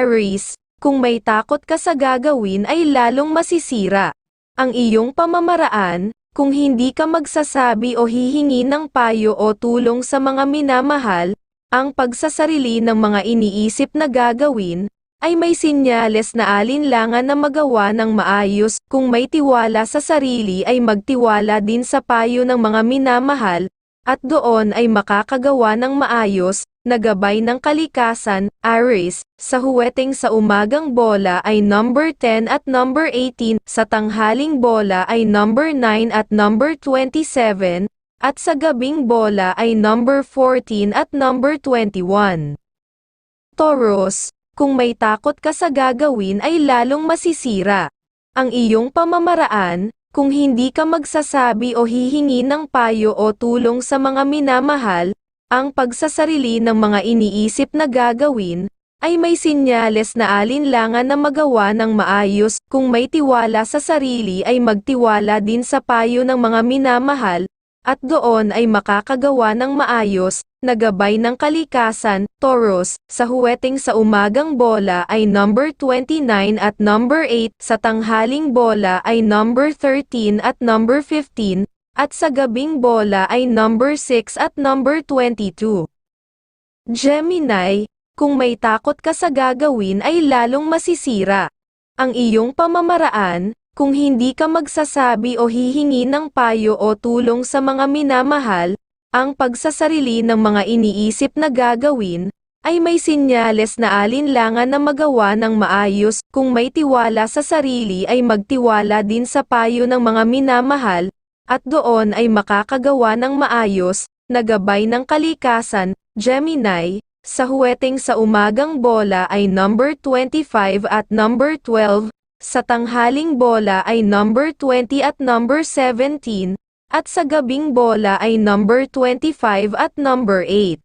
Aries, kung may takot ka sa gagawin ay lalong masisira ang iyong pamamaraan, kung hindi ka magsasabi o hihingi ng payo o tulong sa mga minamahal, ang pagsasarili ng mga iniisip na gagawin, ay may sinyales na alinlangan na magawa ng maayos. Kung may tiwala sa sarili ay magtiwala din sa payo ng mga minamahal, at doon ay makakagawa ng maayos, na gabay ng kalikasan. Aries, sa huweteng sa umagang bola ay number 10 at number 18, sa tanghaling bola ay number 9 at number 27, at sa gabing bola ay number 14 at number 21. Taurus, kung may takot ka sa gagawin ay lalong masisira ang iyong pamamaraan, kung hindi ka magsasabi o hihingi ng payo o tulong sa mga minamahal, ang pagsasarili ng mga iniisip na gagawin, ay may sinyales na alinlangan na magawa ng maayos. Kung may tiwala sa sarili ay magtiwala din sa payo ng mga minamahal, at doon ay makakagawa ng maayos, na gabay ng kalikasan. Taurus, sa huweteng sa umagang bola ay number 29 at number 8, sa tanghaling bola ay number 13 at number 15, at sa gabing bola ay number 6 at number 22. Gemini, kung may takot ka sa gagawin ay lalong masisira ang iyong pamamaraan, kung hindi ka magsasabi o hihingi ng payo o tulong sa mga minamahal, ang pagsasarili ng mga iniisip na gagawin, ay may sinyales na alinlangan na magawa ng maayos. Kung may tiwala sa sarili ay magtiwala din sa payo ng mga minamahal, at doon ay makakagawa ng maayos, na gabay ng kalikasan. Gemini, sa huweteng sa umagang bola ay number 25 at number 12, sa tanghaling bola ay number 20 at number 17, at sa gabing bola ay number 25 at number 8.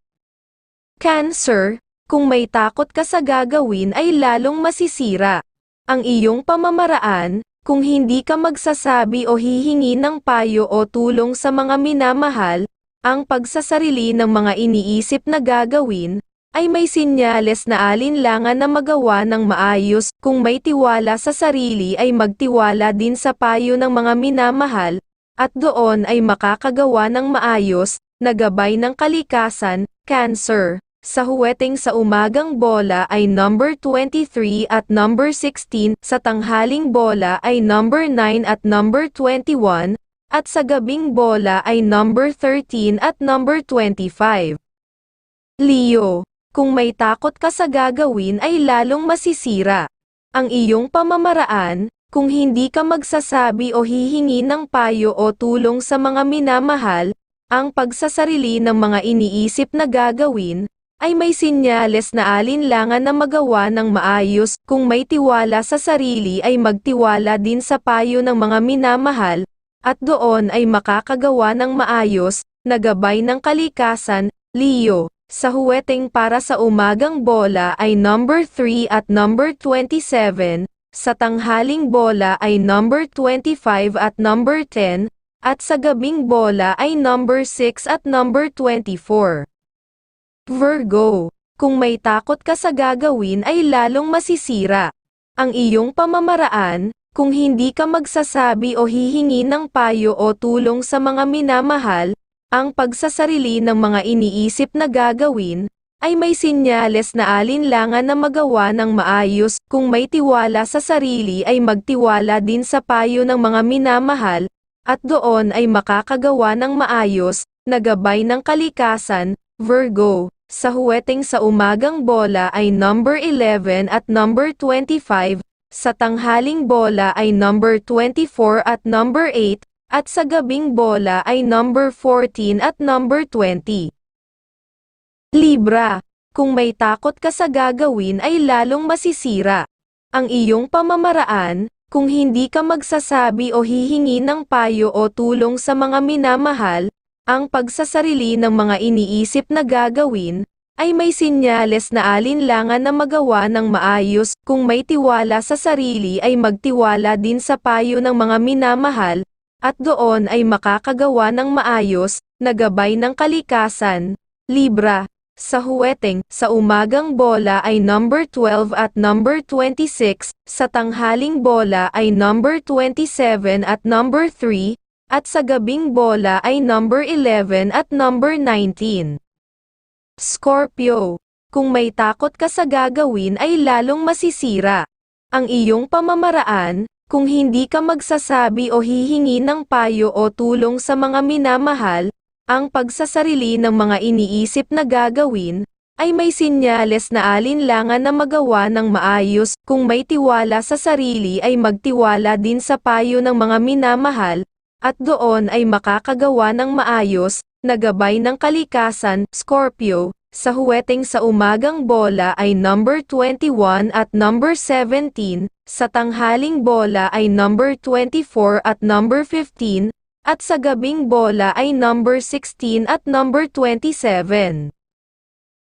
Cancer, kung may takot ka sa gagawin ay lalong masisira ang iyong pamamaraan, kung hindi ka magsasabi o hihingi ng payo o tulong sa mga minamahal, ang pagsasarili ng mga iniisip na gagawin, ay may sinyales na alinlangan na magawa ng maayos. Kung may tiwala sa sarili ay magtiwala din sa payo ng mga minamahal, at doon ay makakagawa ng maayos, na gabay ng kalikasan. Cancer, sa huweteng sa umagang bola ay number 23 at number 16, sa tanghaling bola ay number 9 at number 21, at sa gabing bola ay number 13 at number 25. Leo, kung may takot ka sa gagawin ay lalong masisira ang iyong pamamaraan, kung hindi ka magsasabi o hihingi ng payo o tulong sa mga minamahal, ang pagsasarili ng mga iniisip na gagawin, ay may sinyales na alinlangan na magawa ng maayos. Kung may tiwala sa sarili ay magtiwala din sa payo ng mga minamahal, at doon ay makakagawa ng maayos, na gabay ng kalikasan. Leo, sa huweteng para sa umagang bola ay number 3 at number 27, sa tanghaling bola ay number 25 at number 10, at sa gabing bola ay number 6 at number 24. Virgo, kung may takot ka sa gagawin ay lalong masisira ang iyong pamamaraan, kung hindi ka magsasabi o hihingi ng payo o tulong sa mga minamahal, ang pagsasarili ng mga iniisip na gagawin, ay may sinyales na alinlangan na magawa ng maayos. Kung may tiwala sa sarili ay magtiwala din sa payo ng mga minamahal, at doon ay makakagawa ng maayos, na gabay ng kalikasan. Virgo, sa huweteng sa umagang bola ay number 11 at number 25, sa tanghaling bola ay number 24 at number 8, at sa gabing bola ay number 14 at number 20. Libra, kung may takot ka sa gagawin ay lalong masisira ang iyong pamamaraan, kung hindi ka magsasabi o hihingi ng payo o tulong sa mga minamahal, ang pagsasarili ng mga iniisip na gagawin, ay may sinyales na alinlangan na magawa ng maayos. Kung may tiwala sa sarili ay magtiwala din sa payo ng mga minamahal, at doon ay makakagawa ng maayos, na gabay ng kalikasan. Libra, Sa huweteng, sa umagang bola ay number 12 at number 26, sa tanghaling bola ay number 27 at number 3, at sa gabing bola ay number 11 at number 19. Scorpio, kung may takot ka sa gagawin ay lalong masisira ang iyong pamamaraan, kung hindi ka magsasabi o hihingi ng payo o tulong sa mga minamahal. Ang pagsasarili ng mga iniisip na gagawin, ay may sinyales na alinlangan na magawa ng maayos. Kung may tiwala sa sarili ay magtiwala din sa payo ng mga minamahal, at doon ay makakagawa ng maayos, na gabay ng kalikasan. Scorpio, sa huweteng sa umagang bola ay number 21 at number 17, sa tanghaling bola ay number 24 at number 15, at sa gabing bola ay number 16 at number 27.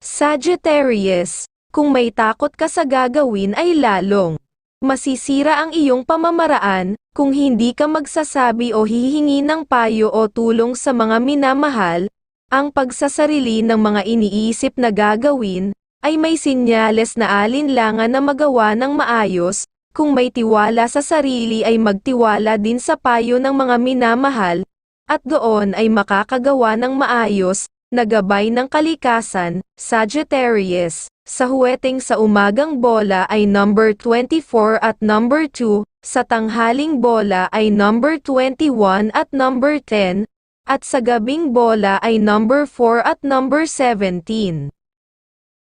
Sagittarius, kung may takot ka sa gagawin ay lalong masisira ang iyong pamamaraan, kung hindi ka magsasabi o hihingi ng payo o tulong sa mga minamahal. Ang pagsasarili ng mga iniisip na gagawin, ay may sinyales na alinlangan na magawa ng maayos. Kung may tiwala sa sarili ay magtiwala din sa payo ng mga minamahal, at doon ay makakagawa ng maayos, na gabay ng kalikasan. Sagittarius, sa huweteng sa umagang bola ay number 24 at number 2, sa tanghaling bola ay number 21 at number 10, at sa gabing bola ay number 4 at number 17.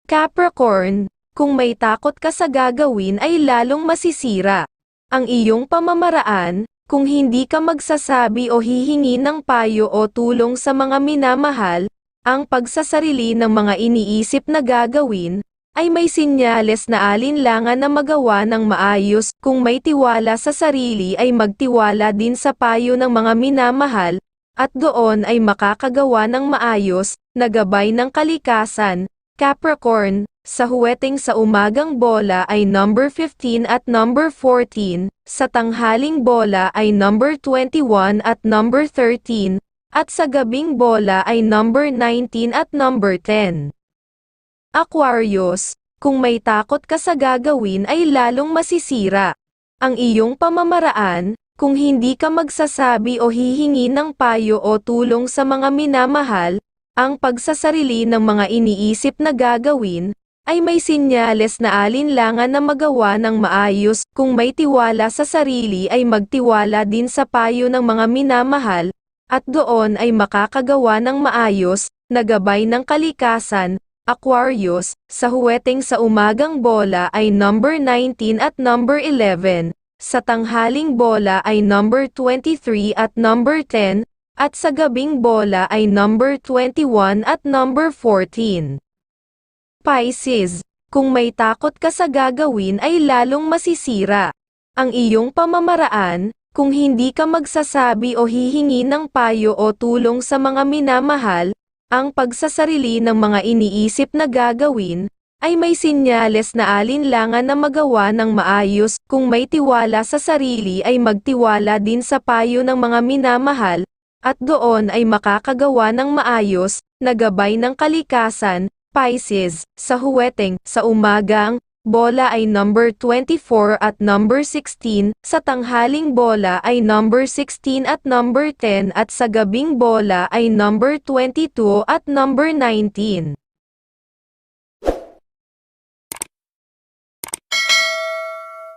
Capricorn, kung may takot ka sa gagawin ay lalong masisira ang iyong pamamaraan, kung hindi ka magsasabi o hihingi ng payo o tulong sa mga minamahal. Ang pagsasarili ng mga iniisip na gagawin, ay may sinyales na alinlangan na magawa ng maayos. Kung may tiwala sa sarili ay magtiwala din sa payo ng mga minamahal, at doon ay makakagawa ng maayos, na gabay ng kalikasan. Capricorn, sa huweteng sa umagang bola ay number 15 at number 14, sa tanghaling bola ay number 21 at number 13, at sa gabing bola ay number 19 at number 10. Aquarius, kung may takot ka sa gagawin ay lalong masisira ang iyong pamamaraan, kung hindi ka magsasabi o hihingi ng payo o tulong sa mga minamahal. Ang pagsasarili ng mga iniisip na gagawin, ay may sinyales na alinlangan na magawa ng maayos. Kung may tiwala sa sarili ay magtiwala din sa payo ng mga minamahal, at doon ay makakagawa ng maayos, na gabay ng kalikasan. Aquarius, sa huweteng sa umagang bola ay number 19 at number 11, sa tanghaling bola ay number 23 at number 10, at sa gabing bola ay number 21 at number 14. Pisces, kung may takot ka sa gagawin ay lalong masisira ang iyong pamamaraan, kung hindi ka magsasabi o hihingi ng payo o tulong sa mga minamahal. Ang pagsasarili ng mga iniisip na gagawin, ay may sinyales na alinlangan na magawa ng maayos. Kung may tiwala sa sarili ay magtiwala din sa payo ng mga minamahal, at doon ay makakagawa ng maayos, na gabay ng kalikasan. Pisces, sa huweteng, sa umagang bola ay number 24 at number 16, sa tanghaling bola ay number 16 at number 10, at sa gabing bola ay number 22 at number 19.